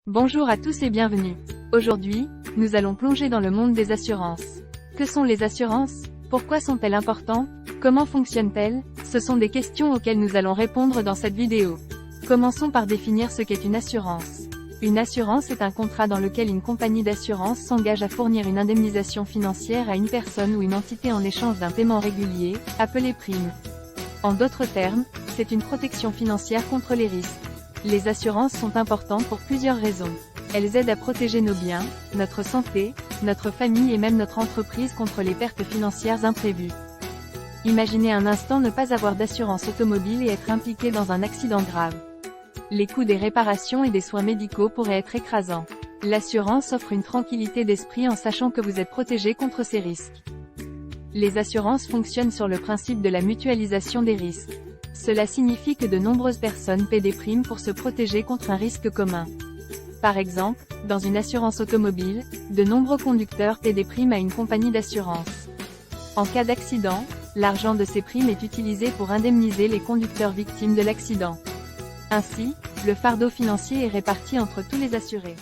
Bonjour à tous et bienvenue. Aujourd'hui, nous allons plonger dans le monde des assurances. Que sont les assurances? Pourquoi sont-elles importantes? Comment fonctionnent-elles? Ce sont des questions auxquelles nous allons répondre dans cette vidéo. Commençons par définir ce qu'est une assurance. Une assurance est un contrat dans lequel une compagnie d'assurance s'engage à fournir une indemnisation financière à une personne ou une entité en échange d'un paiement régulier, appelé prime. En d'autres termes, c'est une protection financière contre les risques. Les assurances sont importantes pour plusieurs raisons. Elles aident à protéger nos biens, notre santé, notre famille et même notre entreprise contre les pertes financières imprévues. Imaginez un instant ne pas avoir d'assurance automobile et être impliqué dans un accident grave. Les coûts des réparations et des soins médicaux pourraient être écrasants. L'assurance offre une tranquillité d'esprit en sachant que vous êtes protégé contre ces risques. Les assurances fonctionnent sur le principe de la mutualisation des risques. Cela signifie que de nombreuses personnes paient des primes pour se protéger contre un risque commun. Par exemple, dans une assurance automobile, de nombreux conducteurs paient des primes à une compagnie d'assurance. En cas d'accident, l'argent de ces primes est utilisé pour indemniser les conducteurs victimes de l'accident. Ainsi, le fardeau financier est réparti entre tous les assurés.